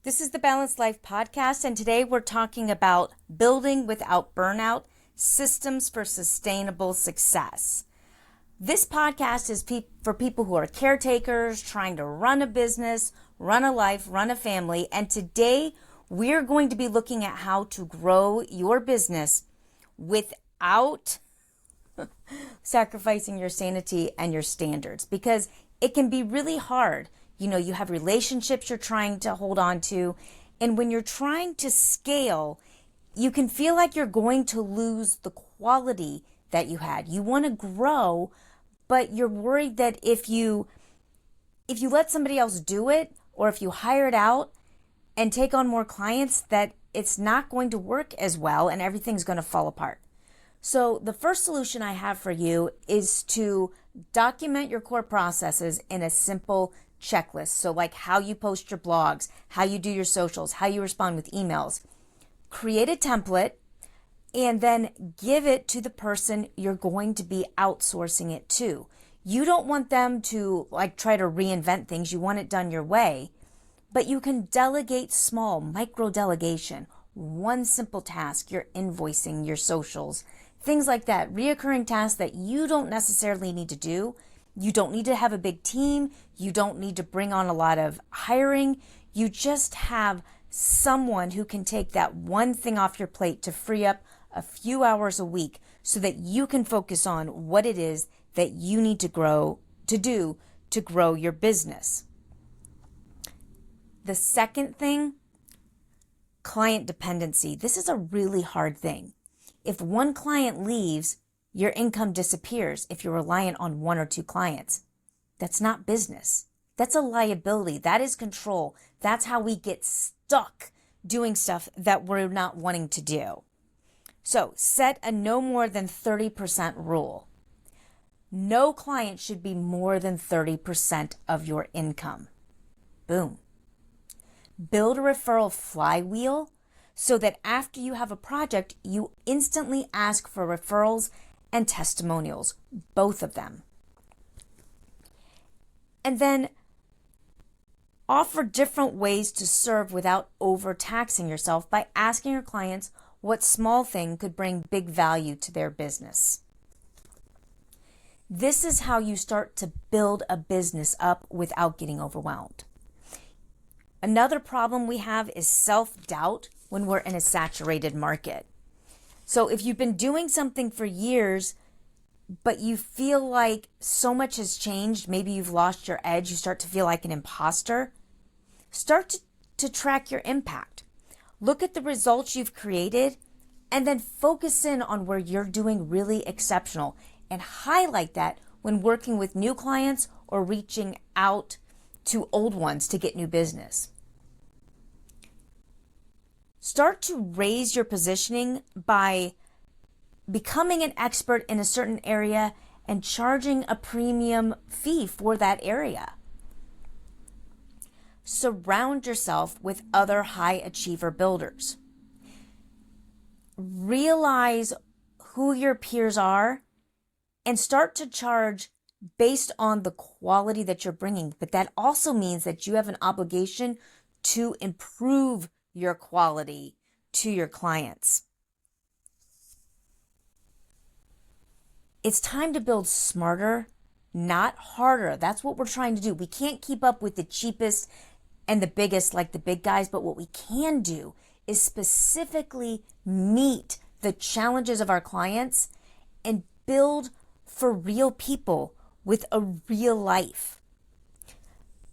This is the Balanced Life Podcast, and today we're talking about building without burnout, systems for sustainable success. This podcast is for people who are caretakers, trying to run a business, run a life, run a family, and today we're going to be looking at how to grow your business without sacrificing your sanity and your standards, because it can be really hard. You have relationships you're trying to hold on to. And when you're trying to scale, you can feel like you're going to lose the quality that you had. You want to grow, but you're worried that if you let somebody else do it, or if you hire it out and take on more clients, that it's not going to work as well and everything's going to fall apart. So the first solution I have for you is to document your core processes in a simple checklist. So like how you post your blogs, how you do your socials, how you respond with emails. Create a template and then give it to the person you're going to be outsourcing it to. You don't want them to try to reinvent things. You want it done your way, but you can delegate small, micro delegation, one simple task, your invoicing, your socials, things like that, reoccurring tasks that you don't necessarily need to do. You don't need to have a big team. You don't need to bring on a lot of hiring. You just have someone who can take that one thing off your plate to free up a few hours a week so that you can focus on what it is that you need to grow your business. The second thing, client dependency. This is a really hard thing. If one client leaves, your income disappears if you're reliant on one or two clients. That's not business. That's a liability. That is control. That's how we get stuck doing stuff that we're not wanting to do. So set a no more than 30% rule. No client should be more than 30% of your income. Boom. Build a referral flywheel so that after you have a project, you instantly ask for referrals and testimonials, both of them. And then offer different ways to serve without overtaxing yourself by asking your clients what small thing could bring big value to their business. This is how you start to build a business up without getting overwhelmed. Another problem we have is self-doubt when we're in a saturated market. So if you've been doing something for years, but you feel like so much has changed, maybe you've lost your edge, you start to feel like an imposter, start to track your impact. Look at the results you've created and then focus in on where you're doing really exceptional and highlight that when working with new clients or reaching out to old ones to get new business. Start to raise your positioning by becoming an expert in a certain area and charging a premium fee for that area. Surround yourself with other high achiever builders. Realize who your peers are and start to charge based on the quality that you're bringing. But that also means that you have an obligation to improve your quality to your clients. It's time to build smarter, not harder. That's what we're trying to do. We can't keep up with the cheapest and the biggest like the big guys, but what we can do is specifically meet the challenges of our clients and build for real people with a real life.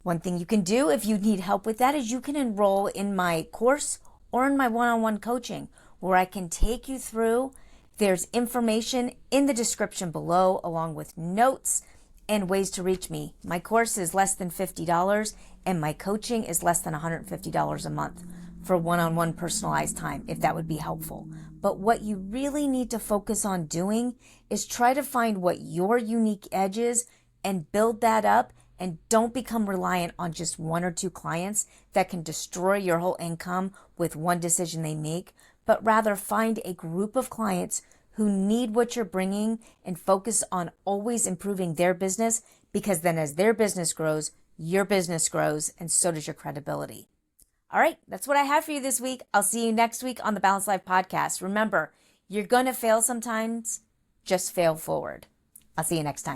One thing you can do if you need help with that is you can enroll in my course or in my one-on-one coaching where I can take you through. There's information in the description below along with notes and ways to reach me. My course is less than $50 and my coaching is less than $150 a month for one-on-one personalized time, if that would be helpful. But what you really need to focus on doing is try to find what your unique edge is and build that up. And don't become reliant on just one or two clients that can destroy your whole income with one decision they make, but rather find a group of clients who need what you're bringing and focus on always improving their business, because then as their business grows, your business grows and so does your credibility. All right, that's what I have for you this week. I'll see you next week on the Balanced Life podcast. Remember, you're going to fail sometimes. Just fail forward. I'll see you next time.